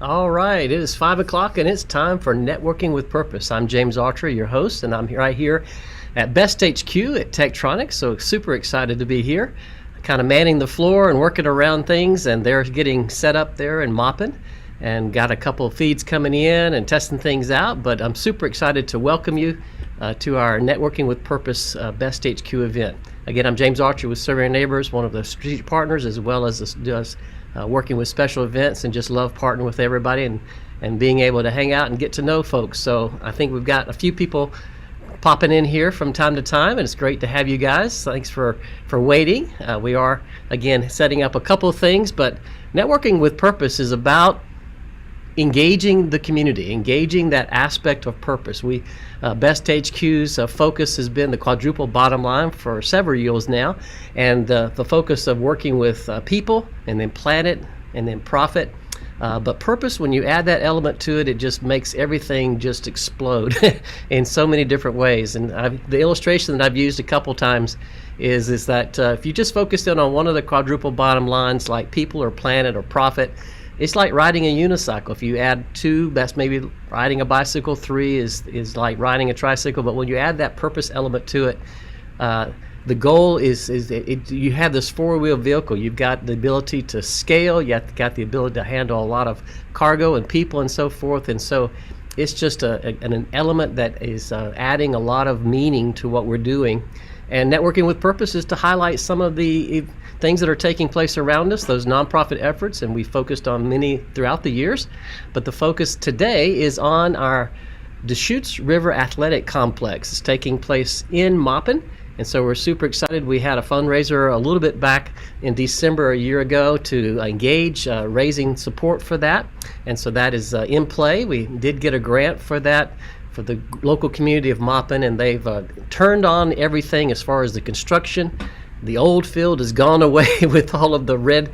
All right, it is 5 o'clock and it's time for Networking with Purpose. I'm James Archer, your host, and I'm right here at BESThq at Tektronix. So super excited to be here, kind of manning the floor and working around things, and they're getting set up there in Maupin and got a couple of feeds coming in and testing things out. But I'm super excited to welcome you to our Networking with Purpose BESThq event. Again, I'm James Archer with Serving Our Neighbors, one of the strategic partners, as well as working with special events, and just love partnering with everybody and being able to hang out and get to know folks. So I think we've got a few people popping in here from time to time, and it's great to have you guys. Thanks for waiting. We are, again, setting up a couple of things, but Networking with Purpose is about engaging the community, engaging that aspect of purpose. BESThq's focus has been the quadruple bottom line for several years now, and the focus of working with people, and then planet, and then profit. But purpose, when you add that element to it, it just makes everything just explode in so many different ways. And the illustration that I've used a couple times is that if you just focus in on one of the quadruple bottom lines, like people or planet or profit, it's like riding a unicycle. If you add two, that's maybe riding a bicycle. Three is like riding a tricycle. But when you add that purpose element to it, the goal is you have this four-wheel vehicle. You've got the ability to scale. You've got the ability to handle a lot of cargo and people and so forth. And so it's just an element that is adding a lot of meaning to what we're doing. And Networking with Purpose is to highlight some of the things that are taking place around us, those nonprofit efforts, and we focused on many throughout the years. But the focus today is on our Deschutes River Athletic Complex. It's taking place in Maupin, and so we're super excited. We had a fundraiser a little bit back in December a year ago to engage, raising support for that, and so that is in play. We did get a grant for that, for the local community of Maupin, and they've turned on everything as far as the construction. The old field has gone away with all of the red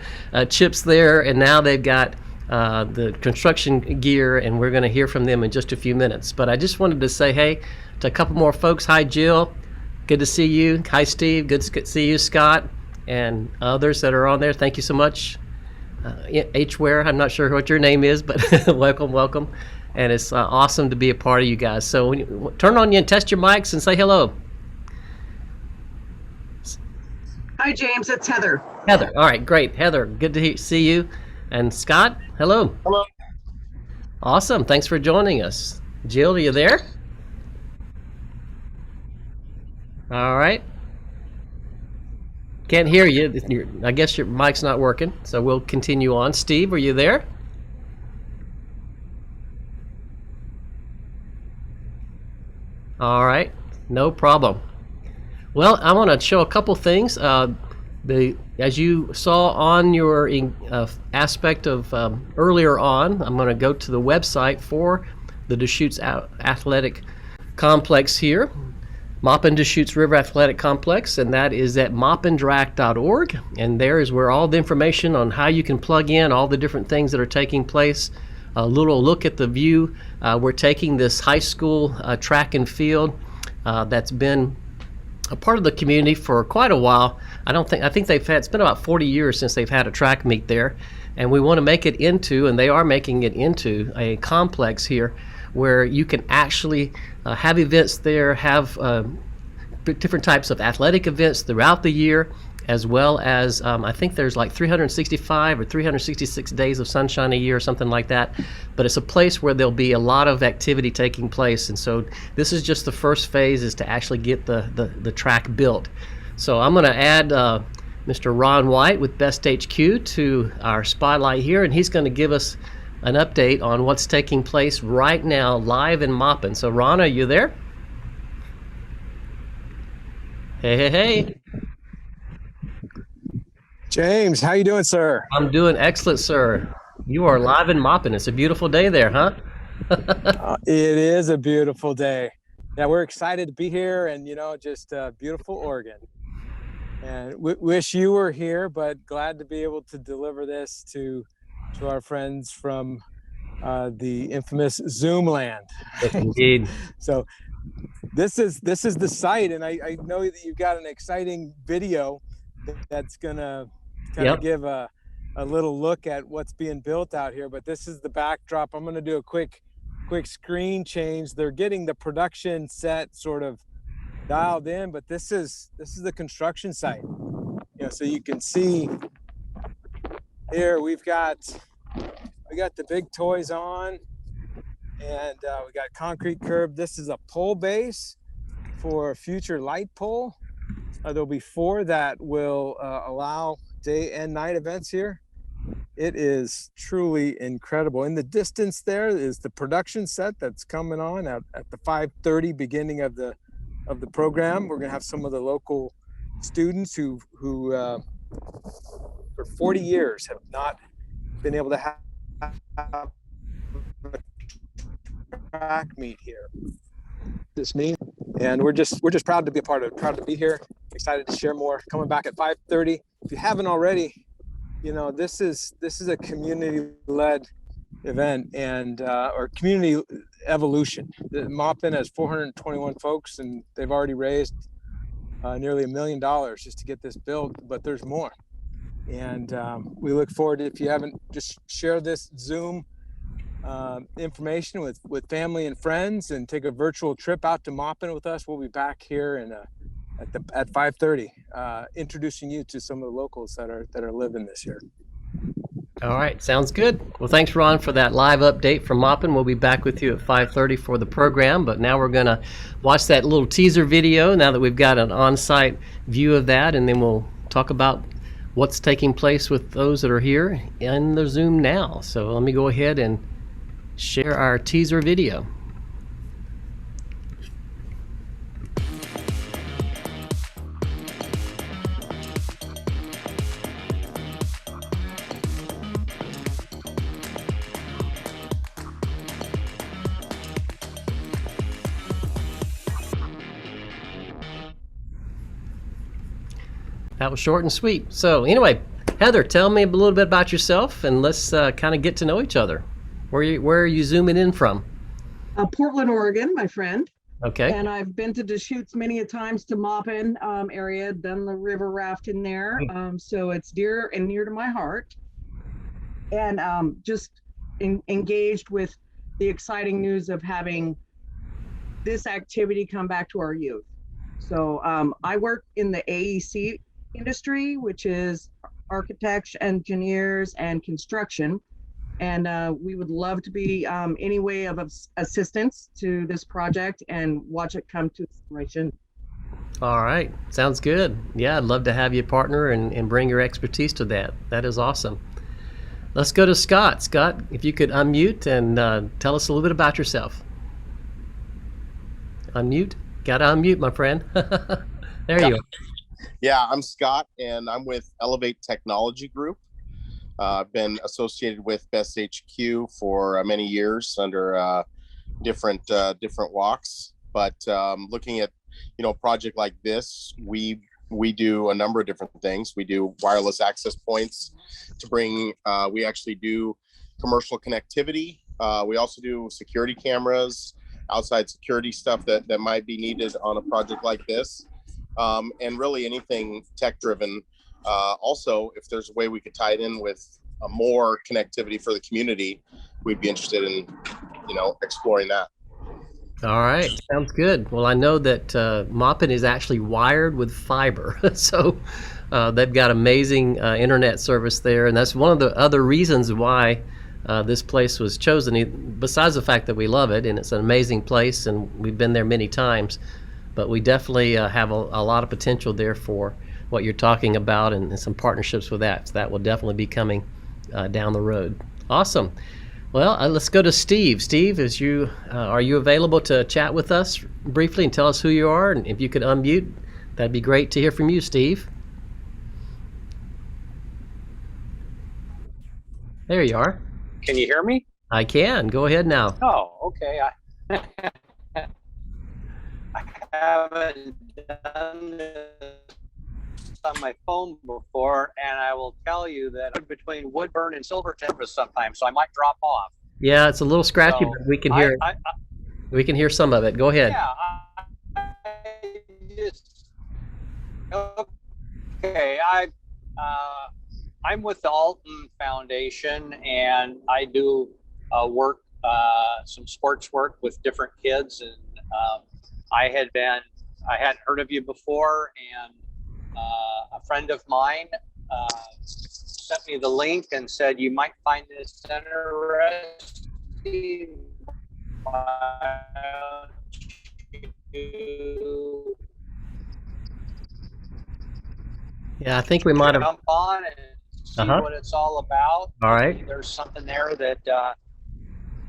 chips there, and now they've got the construction gear, and we're going to hear from them in just a few minutes. But I just wanted to say hey to a couple more folks. Hi, Jill. Good to see you. Hi, Steve. Good to see you, Scott, and others that are on there. Thank you so much. H-Ware, I'm not sure what your name is, but welcome. And it's awesome to be a part of you guys. So turn on you and test your mics and say hello. Hi, James. It's Heather. Heather. All right, great. Heather, good to see you. And Scott, hello. Hello. Awesome. Thanks for joining us. Jill, are you there? All right. Can't hear you. I guess your mic's not working, so we'll continue on. Steve, are you there? All right, no problem. Well, I want to show a couple things. As you saw on your aspect of earlier on, I'm going to go to the website for the Deschutes Athletic Complex here, Maupin Deschutes River Athletic Complex, and that is at maupindrac.org. And there is where all the information on how you can plug in all the different things that are taking place. A little look at the view. We're taking this high school track and field that's been a part of the community for quite a while. I think it's been about 40 years since they've had a track meet there, and we want to make it into, and they are making it into, a complex here where you can actually have events there, have different types of athletic events throughout the year, as well as I think there's like 365 or 366 days of sunshine a year or something like that. But it's a place where there'll be a lot of activity taking place. And so this is just the first phase, is to actually get the track built. So I'm going to add Mr. Ron White with BESThq to our spotlight here, and he's going to give us an update on what's taking place right now live in Maupin. So Ron, are you there? Hey. James, how you doing, sir? I'm doing excellent, sir. You are live in Maupin. It's a beautiful day there, huh? It is a beautiful day. Yeah, we're excited to be here, and just beautiful Oregon. And wish you were here, but glad to be able to deliver this to our friends from the infamous Zoom land. Indeed. So this is the site, and I know that you've got an exciting video that's gonna kind of give a a little look at what's being built out here, but this is the backdrop. I'm going to do a quick screen change. They're getting the production set sort of dialed in, but this is the construction site. So you can see here we got the big toys on, and we got concrete curb. This is a pole base for a future light pole. There'll be 4 that will allow day and night events here. It is truly incredible. In the distance there is the production set that's coming on at the 5:30 beginning of the program. We're gonna have some of the local students who for 40 years have not been able to have a track meet here. This means, and we're just proud to be a part of it, proud to be here, excited to share more. Coming back at 5:30. If you haven't already, this is a community-led event and or community evolution. The Maupin has 421 folks, and they've already raised nearly $1 million just to get this built, but there's more. And we look forward to, if you haven't, just share this Zoom information with family and friends, and take a virtual trip out to Maupin with us. We'll be back here at 5:30, introducing you to some of the locals that are living this year. All right, sounds good. Well, thanks, Ron, for that live update from Maupin. We'll be back with you at 5:30 for the program, but now we're going to watch that little teaser video now that we've got an on-site view of that, and then we'll talk about what's taking place with those that are here in the Zoom now. So let me go ahead and share our teaser video. That was short and sweet. So anyway, Heather, tell me a little bit about yourself, and let's kind of get to know each other. Where are you zooming in from? Portland, Oregon, my friend. Okay. And I've been to Deschutes many a times, to Maupin area, done the river rafting there. So it's dear and near to my heart. And just engaged with the exciting news of having this activity come back to our youth. So I work in the AEC industry, which is architects, engineers, and construction. And we would love to be any way of assistance to this project and watch it come to fruition. All right, sounds good. Yeah, I'd love to have you partner and bring your expertise to that. That is awesome. Let's go to Scott. Scott, if you could unmute and tell us a little bit about yourself. Unmute? Got to unmute, my friend. There you are. Yeah, I'm Scott, and I'm with Elevate Technology Group. I've been associated with BESThq for many years under different walks. But looking at a project like this, we do a number of different things. We do wireless access points to bring. We actually do commercial connectivity. We also do security cameras, outside security stuff that might be needed on a project like this, and really anything tech driven. Also, if there's a way we could tie it in with more connectivity for the community, we'd be interested in exploring that. All right, sounds good. Well, I know that Maupin is actually wired with fiber, so they've got amazing internet service there, and that's one of the other reasons why this place was chosen, besides the fact that we love it and it's an amazing place and we've been there many times. But we definitely have a lot of potential there for what you're talking about, and some partnerships with that. So that will definitely be coming down the road. Awesome. Well, let's go to Steve. Steve, are you available to chat with us briefly and tell us who you are? And if you could unmute, that'd be great to hear from you, Steve. There you are. Can you hear me? I can. Go ahead now. Oh, okay. I haven't done this on my phone before, and I will tell you that I'm between Woodburn and Silverton sometimes, so I might drop off. Yeah, it's a little scratchy, but we can hear we can hear some of it. Go ahead. Yeah, okay. I'm with the Alton Foundation, and I do work, some sports work with different kids. And I hadn't heard of you before, and a friend of mine sent me the link and said you might find this interesting. Why don't you Yeah, I think we might have. jump on and see what it's all about? All right. There's something there that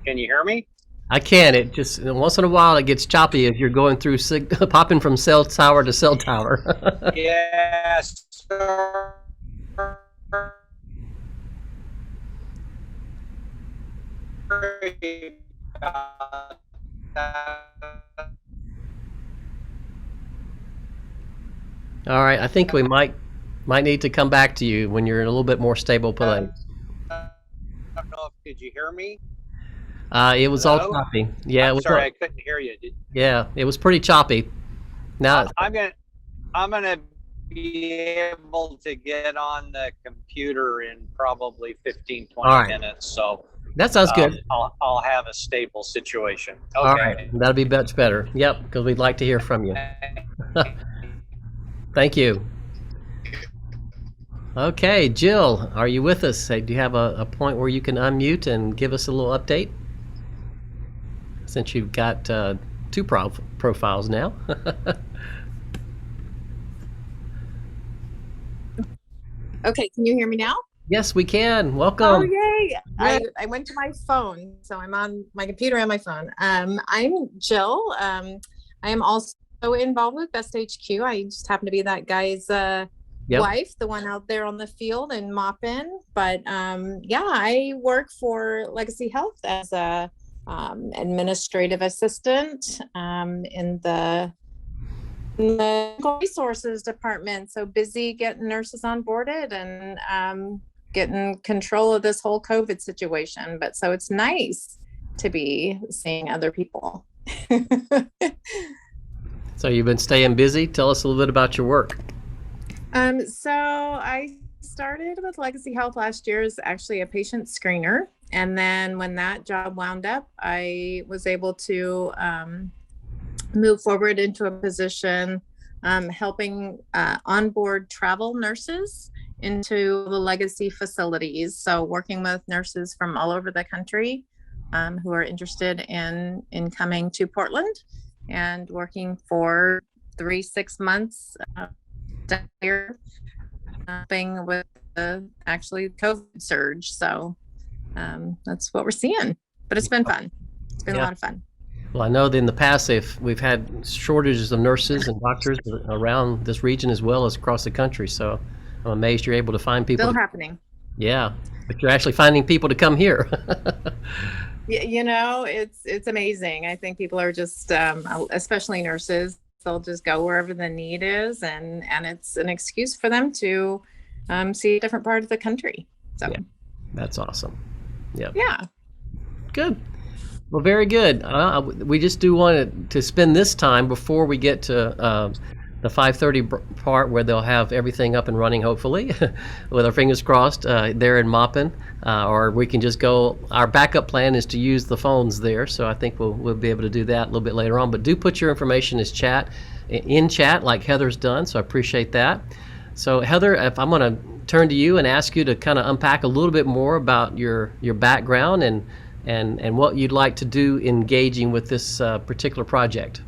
can you hear me? I can. It just once in a while it gets choppy as you're going through popping from cell tower to cell tower. Yes, sir. All right. I think we might need to come back to you when you're in a little bit more stable place. I don't know if did you hear me? It was all Hello? choppy. Yeah, it I'm was. sorry, I couldn't hear you. Yeah, it was pretty choppy. Now, I'm gonna be able to get on the computer in probably 15, 20 All right. minutes. So that sounds good. I'll have a stable situation. Okay. All right, that'll be much better. Yep, because we'd like to hear from you. Thank you. Okay, Jill, are you with us? Do you have a point where you can unmute and give us a little update? Since you've got two profiles now. Okay, can you hear me now? Yes, we can. Oh, Welcome. yay. I went to my phone, so I'm on my computer and my phone. I'm Jill. I am also involved with BESThq. I just happen to be that guy's wife, the one out there on the field in Maupin. But yeah, I work for Legacy Health as a administrative assistant in the resources department. So busy getting nurses onboarded and getting control of this whole COVID situation. But so it's nice to be seeing other people. So you've been staying busy. Tell us a little bit about your work. So I started with Legacy Health last year as actually a patient screener. And then when that job wound up, I was able to move forward into a position helping onboard travel nurses into the Legacy facilities. So working with nurses from all over the country who are interested in coming to Portland and working for 3-6 months here, helping with the actually COVID surge. So that's what we're seeing, but it's been fun. It's been a lot of fun. Well, I know that in the past we've had shortages of nurses and doctors around this region as well as across the country. So I'm amazed you're able to find people. Still happening. Yeah, but you're actually finding people to come here. You know, it's amazing. I think people are just, especially nurses, they'll just go wherever the need is, and it's an excuse for them to see a different part of the country. So yeah, that's awesome. Yeah. Yeah. Good. Well, very good. We just do want to spend this time before we get to the 5:30 part where they'll have everything up and running, hopefully, with our fingers crossed, there in Maupin, or we can just go. Our backup plan is to use the phones there, so I think we'll be able to do that a little bit later on. But do put your information as in chat like Heather's done, so I appreciate that. So Heather, if I'm going to turn to you and ask you to kind of unpack a little bit more about your background and what you'd like to do engaging with this particular project.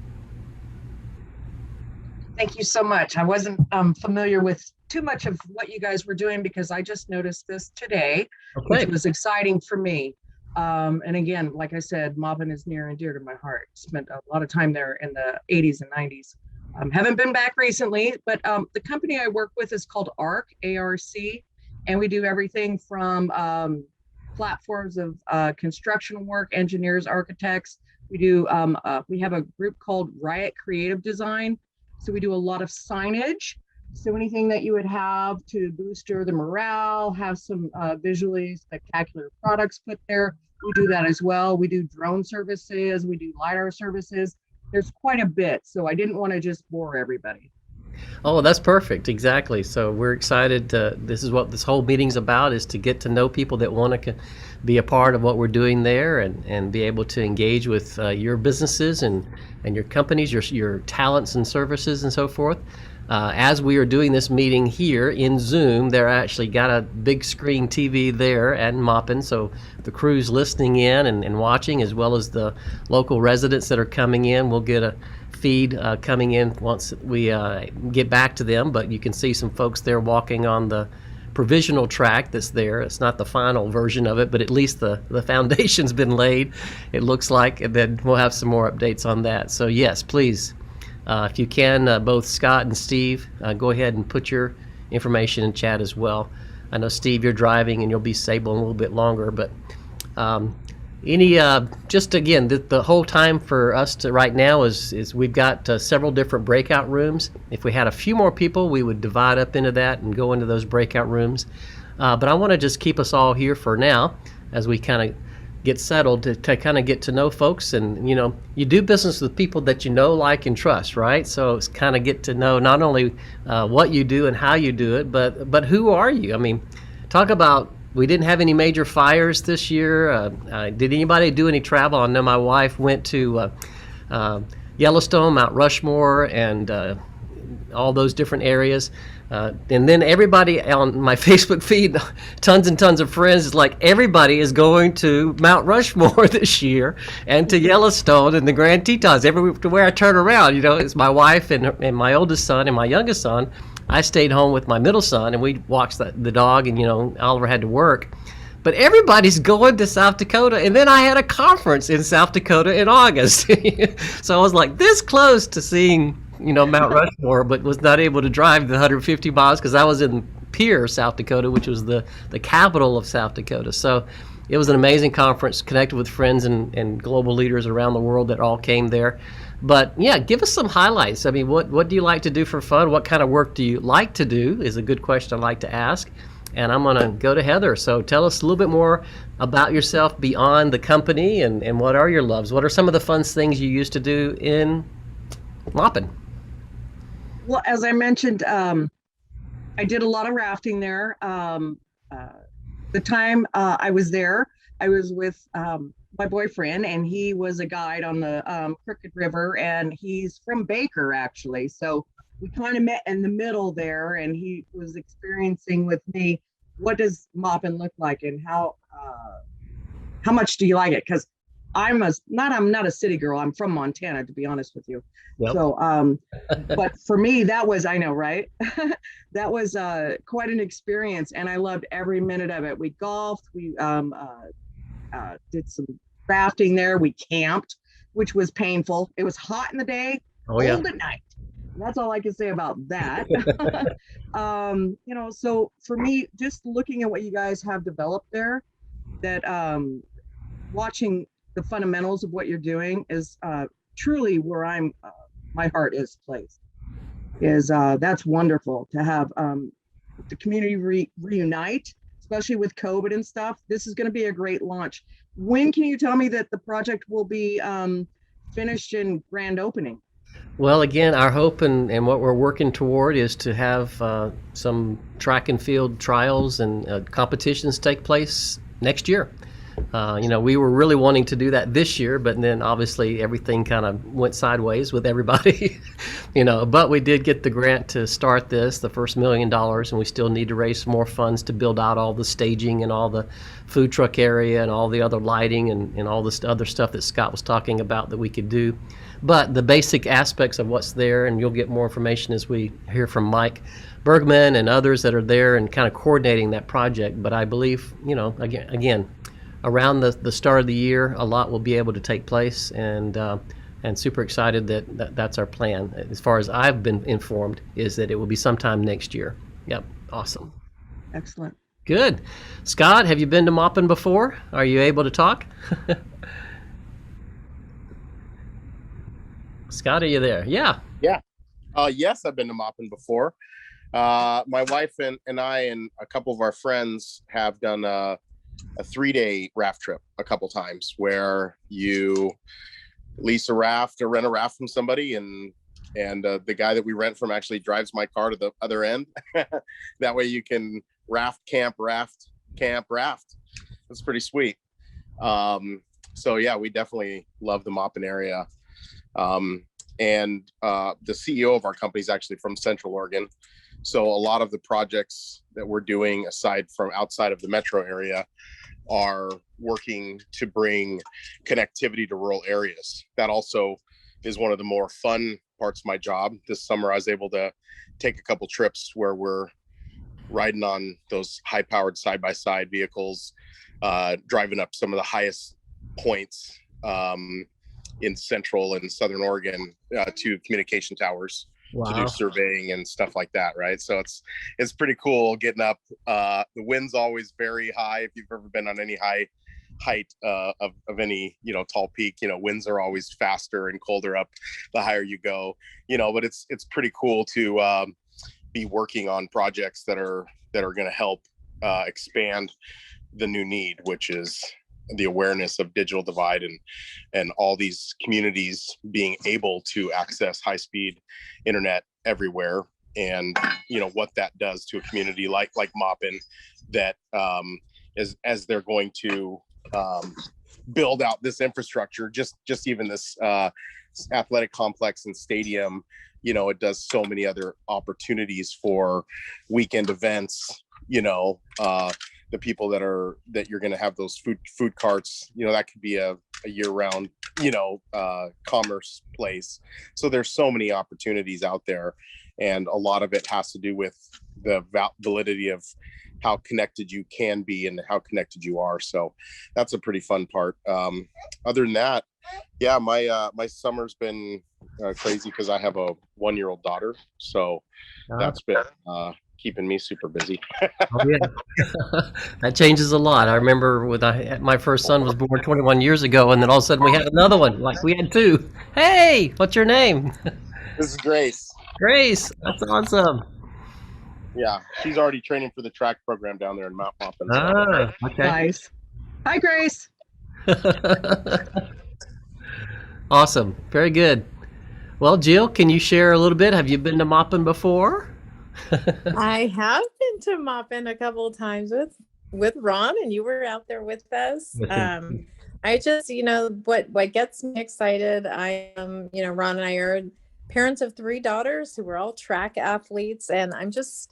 Thank you so much. I wasn't familiar with too much of what you guys were doing because I just noticed this today, which was exciting for me. And again, like I said, Maupin is near and dear to my heart. Spent a lot of time there in the 80s and 90s. Haven't been back recently, but the company I work with is called ARC, A-R-C, and we do everything from platforms of construction work, engineers, architects. We have a group called Riot Creative Design. So we do a lot of signage. So anything that you would have to boost the morale, have some visually spectacular products put there, we do that as well. We do drone services, we do LiDAR services. There's quite a bit. So I didn't want to just bore everybody. Oh, that's perfect. Exactly. So we're excited. This is what this whole meeting's about, is to get to know people that want to be a part of what we're doing there, and be able to engage with your businesses and your companies, your talents and services and so forth. As we are doing this meeting here in Zoom, they're actually got a big screen TV there at Maupin, so the crew's listening in and watching, as well as the local residents that are coming in. We'll get a feed coming in once we get back to them, but you can see some folks there walking on the provisional track that's there. It's not the final version of it, but at least the foundation's been laid, it looks like, and then we'll have some more updates on that. So yes, please, if you can, both Scott and Steve, go ahead and put your information in chat as well. I know, Steve, you're driving and you'll be stable a little bit longer, but just again, the whole time for us to right now is we've got several different breakout rooms. If we had a few more people, we would divide up into that and go into those breakout rooms. But I want to just keep us all here for now as we kind of get settled to kind of get to know folks. And, you do business with people that you know, like, and trust, right? So it's kind of get to know not only what you do and how you do it, but who are you? I mean, talk about, we didn't have any major fires this year. Did anybody do any travel? I know my wife went to Yellowstone, Mount Rushmore, and all those different areas. And then everybody on my Facebook feed, tons and tons of friends, is like, everybody is going to Mount Rushmore this year and to Yellowstone and the Grand Tetons. Everywhere I turn around, it's my wife and my oldest son and my youngest son. I stayed home with my middle son, and we watched the dog, and Oliver had to work. But everybody's going to South Dakota, and then I had a conference in South Dakota in August. So I was like this close to seeing Mount Rushmore, but was not able to drive the 150 miles because I was in Pierre, South Dakota, which was the capital of South Dakota. So it was an amazing conference, connected with friends and global leaders around the world that all came there. But yeah, give us some highlights. I mean, what do you like to do for fun? What kind of work do you like to do is a good question I like to ask. And I'm going to go to Heather. So tell us a little bit more about yourself beyond the company, and what are your loves? What are some of the fun things you used to do in Maupin? Well, as I mentioned, I did a lot of rafting there. The time I was there, I was with my boyfriend, and he was a guide on the Crooked River, and he's from Baker, actually. So we kind of met in the middle there, and he was experiencing with me, what does Maupin look like, and how much do you like it? Because I'm not a city girl. I'm from Montana, to be honest with you. Yep. So, but for me, that was, I know, right? That was quite an experience, and I loved every minute of it. We golfed, we did some rafting there, we camped, which was painful. It was hot in the day, cold at night. And that's all I can say about that. So for me, just looking at what you guys have developed there, that watching the fundamentals of what you're doing is truly where my heart is placed. That's wonderful to have the community reunite, especially with COVID and stuff. This is going to be a great launch. When can you tell me that the project will be finished and grand opening? Well, again, our hope and what we're working toward is to have some track and field trials and competitions take place next year. We were really wanting to do that this year, but then obviously everything kind of went sideways with everybody, but we did get the grant to start this, the first $1 million, and we still need to raise some more funds to build out all the staging and all the food truck area and all the other lighting and all this other stuff that Scott was talking about that we could do. But the basic aspects of what's there, and you'll get more information as we hear from Mike Bergman and others that are there and kind of coordinating that project. But I believe, again, around the start of the year, a lot will be able to take place, and super excited that's our plan. As far as I've been informed, is that it will be sometime next year. Yep, awesome. Excellent. Good. Scott, have you been to Maupin before? Are you able to talk? Scott, are you there? Yeah. Yeah. Yes, I've been to Maupin before. My wife and I and a couple of our friends have done a 3-day raft trip a couple times, where you lease a raft or rent a raft from somebody and And the guy that we rent from actually drives my car to the other end. That way you can raft, camp, raft, camp, raft. That's pretty sweet. So yeah, we definitely love the Maupin area. And the CEO of our company is actually from Central Oregon. So a lot of the projects that we're doing aside from outside of the metro area are working to bring connectivity to rural areas. That also is one of the more fun parts of my job. This summer, I was able to take a couple trips where we're riding on those high-powered side-by-side vehicles, driving up some of the highest points in central and southern Oregon to communication towers. Wow. To do surveying and stuff like that, right? So it's pretty cool getting up. The wind's always very high. If you've ever been on any height of any tall peak, winds are always faster and colder up the higher you go. But it's pretty cool to be working on projects that are going to help expand the new need, which is the awareness of digital divide and all these communities being able to access high-speed internet everywhere, and what that does to a community like Maupin, that as they're going to build out this infrastructure, just even this athletic complex and stadium, it does so many other opportunities for weekend events, the people that you're going to have those food carts, that could be a year-round, commerce place. So there's so many opportunities out there, and a lot of it has to do with the validity of how connected you can be and how connected you are. So that's a pretty fun part. Other than that, yeah, my summer's been crazy because I have a 1-year-old daughter. So that's been keeping me super busy. Oh, yeah. That changes a lot. I remember my first son was born 21 years ago, and then all of a sudden we had another one. Like we had two. Hey, what's your name? This is Grace. Grace, that's awesome. Yeah, she's already training for the track program down there in Mount Maupin. So. Ah, okay. Nice. Hi, Grace. Awesome. Very good. Well, Jill, can you share a little bit? Have you been to Maupin before? I have been to Maupin a couple of times with Ron, and you were out there with us. I just, what gets me excited, I am, Ron and I are parents of 3 daughters who were all track athletes, and I'm just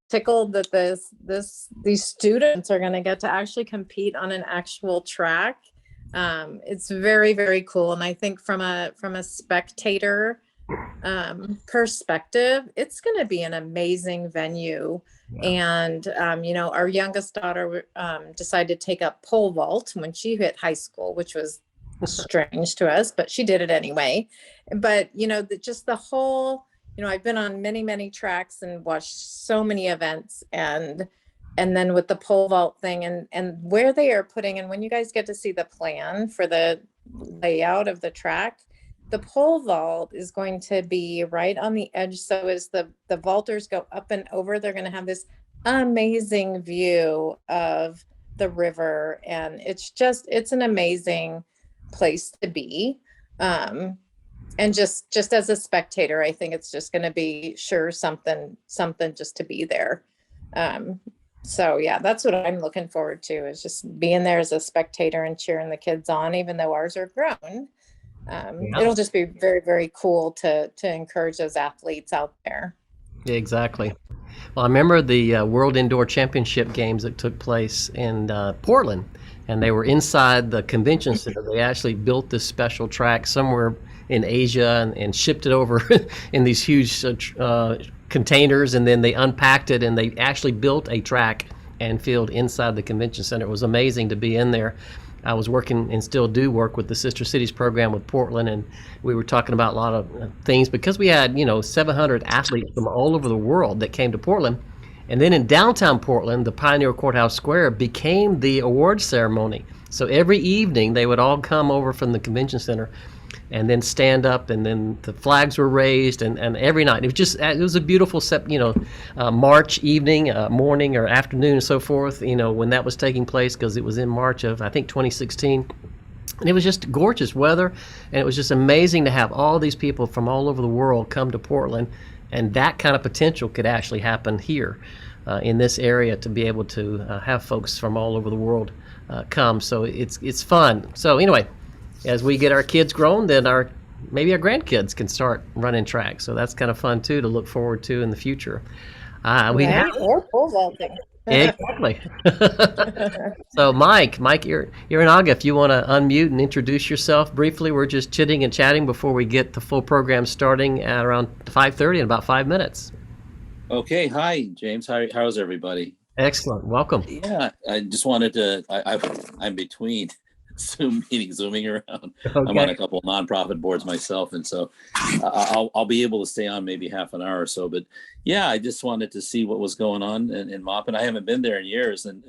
tickled that these students are going to get to actually compete on an actual track. It's very, very cool, and I think from a spectator perspective, it's going to be an amazing venue. Wow. And our youngest daughter decided to take up pole vault when she hit high school, which was strange to us, but she did it anyway. But just the whole, I've been on many tracks and watched so many events, and then with the pole vault thing and where they are putting, and when you guys get to see the plan for the layout of the track, the pole vault is going to be right on the edge. So as the vaulters go up and over, they're going to have this amazing view of the river. And it's an amazing place to be. And just as a spectator, I think it's just going to be something just to be there. So yeah, that's what I'm looking forward to, is just being there as a spectator and cheering the kids on, even though ours are grown. It'll just be very, very cool to encourage those athletes out there. Yeah, exactly. Well, I remember the World Indoor Championship games that took place in Portland, and they were inside the convention center. They actually built this special track somewhere in Asia and shipped it over in these huge containers, and then they unpacked it and they actually built a track and field inside the convention center. It was amazing to be in there. I was working and still do work with the Sister Cities program with Portland, and we were talking about a lot of things because we had 700 athletes from all over the world that came to Portland. And then in downtown Portland, the Pioneer Courthouse Square became the award ceremony. So every evening they would all come over from the convention center and then stand up, and then the flags were raised, and every night it was a beautiful March evening, morning or afternoon and so forth, when that was taking place, because it was in March of, I think, 2016. And it was just gorgeous weather, and it was just amazing to have all these people from all over the world come to Portland, and that kind of potential could actually happen here in this area, to be able to have folks from all over the world come. So it's fun. So anyway, as we get our kids grown, then maybe our grandkids can start running track. So that's kind of fun too, to look forward to in the future. Or pole vaulting. Exactly. So Mike, you're in Aga. If you want to unmute and introduce yourself briefly, we're just chitting and chatting before we get the full program starting at around 5:30 in about 5 minutes. Okay. Hi, James. How's everybody? Excellent. Welcome. Yeah, I just wanted to. I'm between Zoom meetings, zooming around. Okay. I'm on a couple of nonprofit boards myself, and so I'll be able to stay on maybe half an hour or so. But yeah, I just wanted to see what was going on in Maupin. I haven't been there in years, and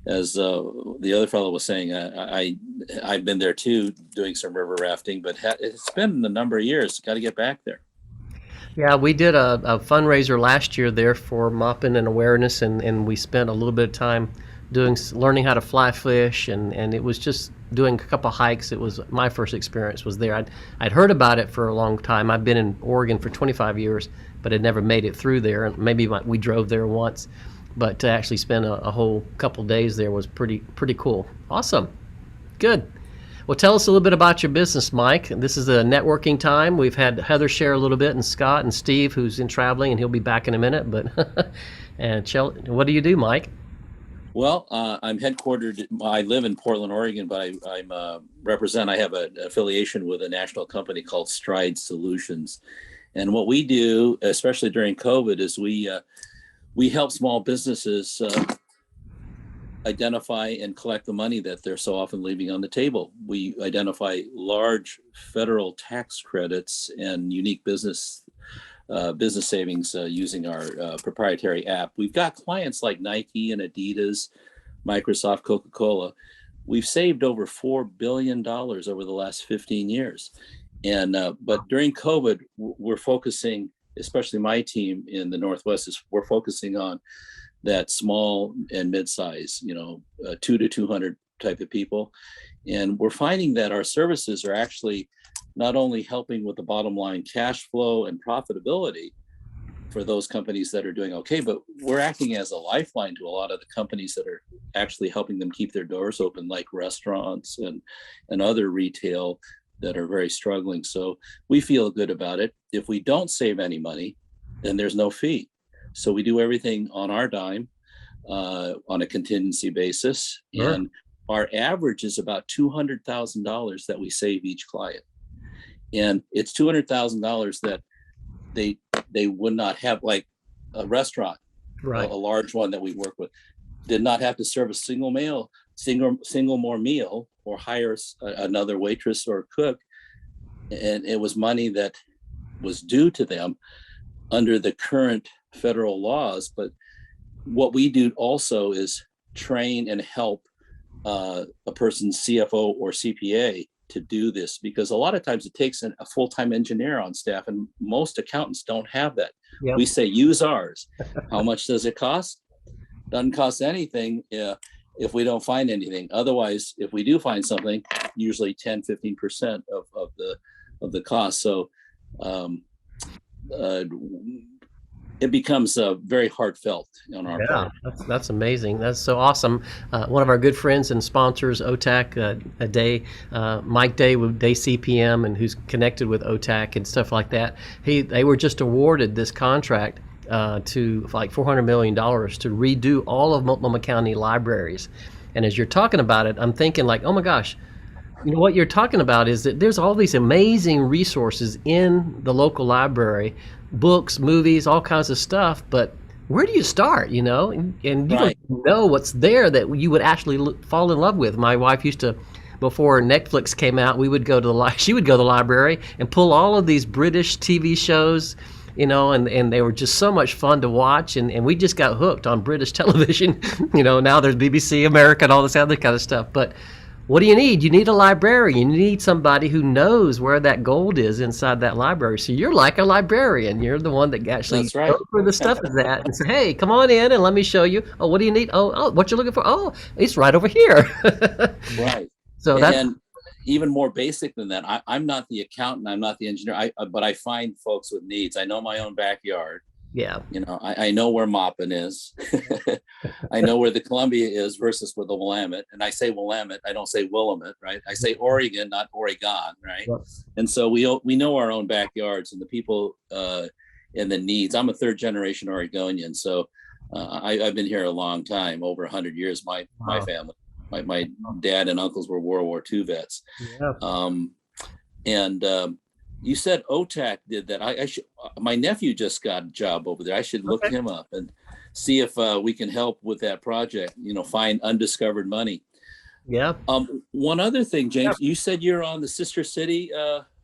as the other fellow was saying, I've been there too, doing some river rafting. But it's been a number of years. Got to get back there. Yeah, we did a fundraiser last year there for Maupin and awareness, and we spent a little bit of time learning how to fly fish, and it was just doing a couple hikes. It was my first experience was there. I'd heard about it for a long time. I've been in Oregon for 25 years, but had never made it through there. And maybe we drove there once, but to actually spend a whole couple days there was pretty cool. Awesome. Good. Well, tell us a little bit about your business, Mike. This is a networking time. We've had Heather share a little bit, and Scott and Steve, who's in traveling, and he'll be back in a minute. But and what do you do, Mike? Well, I'm headquartered. I live in Portland, Oregon, but I have an affiliation with a national company called Stride Solutions. And what we do, especially during COVID, is we help small businesses identify and collect the money that they're so often leaving on the table. We identify large federal tax credits and unique business savings using our proprietary app. We've got clients like Nike and Adidas, Microsoft, Coca-Cola. We've saved over $4 billion over the last 15 years. And but during COVID, we're focusing, especially my team in the Northwest, we're focusing on that small and mid-size, 2 to 200 type of people. And we're finding that our services are actually not only helping with the bottom line cash flow and profitability for those companies that are doing okay, but we're acting as a lifeline to a lot of the companies that are actually helping them keep their doors open, like restaurants and other retail that are very struggling. So we feel good about it. If we don't save any money, then there's no fee. So we do everything on our dime, on a contingency basis. Sure. And our average is about $200,000 that we save each client. And it's $200,000 that they would not have, like a restaurant, Right. a large one that we work with, did not have to serve a single more meal or hire another waitress or cook. And it was money that was due to them under the current federal laws. But what we do also is train and help a person's CFO or CPA to do this, because a lot of times it takes a full-time engineer on staff, and most accountants don't have that. Yep. We say, use ours. How much does it cost? Doesn't cost anything if we don't find anything. Otherwise, if we do find something, usually 10-15% of the cost. So it becomes very heartfelt on our part. That's amazing. That's so awesome. One of our good friends and sponsors, OTAC, Mike Day with Day CPM, and who's connected with OTAC and stuff like that. They were just awarded this contract to like $400 million to redo all of Multnomah County libraries. And as you're talking about it, I'm thinking like, oh my gosh, what you're talking about is that there's all these amazing resources in the local library, books, movies, all kinds of stuff, but where do you start, and you Right. don't know what's there that you would actually fall in love with. My wife used to, before Netflix came out, she would go to the library and pull all of these British TV shows, and they were just so much fun to watch, and we just got hooked on British television. Now there's BBC America and all this other kind of stuff, but what do you need? You need a librarian. You need somebody who knows where that gold is inside that library. So you're like a librarian. You're the one that actually That's right. knows where the stuff is at and say, hey, come on in and let me show you. Oh, what do you need? Oh, what you're looking for? Oh, it's right over here. Right. So that's And even more basic than that, I'm not the accountant, I'm not the engineer, but I find folks with needs. I know my own backyard. Yeah. You know, I know where Maupin is. I know where the Columbia is versus where the Willamette. And I say Willamette, I don't say Willamette, right? I say Oregon, not Oregon, right? Yep. And so we know our own backyards and the people and the needs. I'm a third generation Oregonian, so I've been here a long time, over 100 years. My family, my dad and uncles were World War II vets. Yeah. You said OTAC did that. I should. My nephew just got a job over there. I should look him up and see if we can help with that project. You know, find undiscovered money. Yeah. One other thing, James, you said you're on the Sister City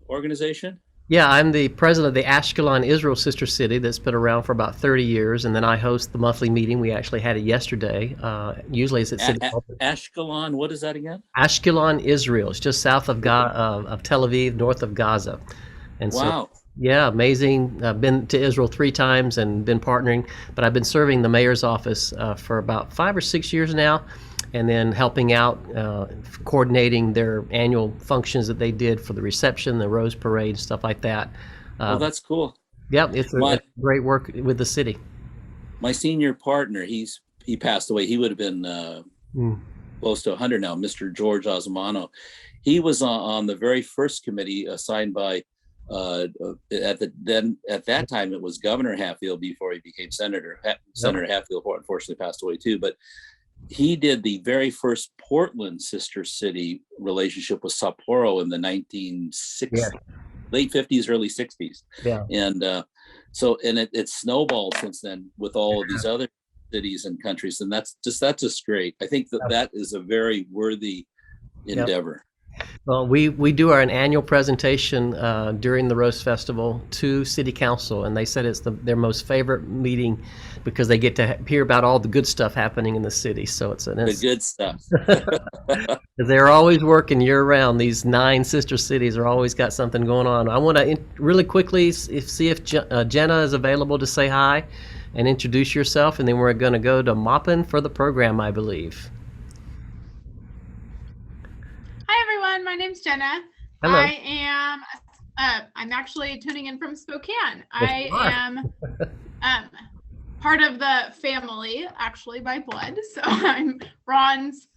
organization. Yeah, I'm the president of the Ashkelon, Israel Sister City that's been around for about 30 years, and then I host the monthly meeting. We actually had it yesterday. Usually it's at City Hall. Ashkelon, what is that again? Ashkelon, Israel. It's just south of Tel Aviv, north of Gaza. And wow. So, yeah, amazing. I've been to Israel 3 times and been partnering, but I've been serving the mayor's office for about 5 or 6 years now, and then helping out, coordinating their annual functions that they did for the reception, the Rose Parade, stuff like that. Oh, that's cool. Yep, it's great work with the city. My senior partner, he passed away. He would have been close to 100 now, Mr. George Osmano. He was on the very first committee assigned by, at that time, it was Governor Hatfield before he became Senator. Senator Hatfield unfortunately passed away too, but he did the very first Portland sister city relationship with Sapporo in the 1960s, late 50s, early 60s. Yeah. And it snowballed since then with all of these other cities and countries. And that's just great. I think that is a very worthy endeavor. Well, we do an annual presentation during the Rose Festival to City Council, and they said it's their most favorite meeting because they get to hear about all the good stuff happening in the city. So it's the good stuff. They're always working year round. These 9 sister cities are always got something going on. I want to really quickly see if Jenna is available to say hi and introduce yourself, and then we're going to go to Maupin for the program, I believe. Hi everyone, my name's Jenna. Hello. I'm actually tuning in from Spokane. I am part of the family, actually by blood. So I'm Ron's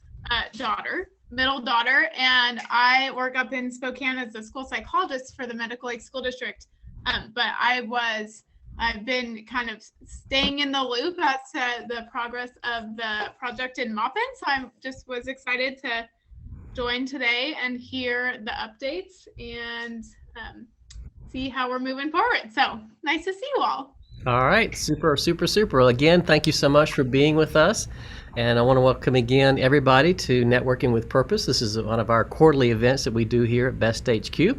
middle daughter, and I work up in Spokane as a school psychologist for the Medical Lake School District. But I've been kind of staying in the loop as to the progress of the project in Maupin. So I just was excited to join today and hear the updates and see how we're moving forward. So nice to see you all. All right, super. Well, again, thank you so much for being with us. And I want to welcome again everybody to Networking with Purpose. This is one of our quarterly events that we do here at BESThq.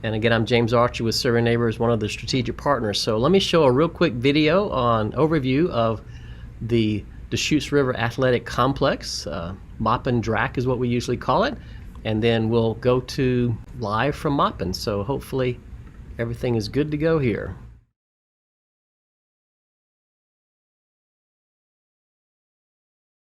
And again, I'm James Archer with Serving Neighbors, one of the strategic partners. So let me show a real quick video on overview of the Deschutes River Athletic Complex. Maupin DRAC is what we usually call it. And then we'll go to live from Maupin. So hopefully everything is good to go here.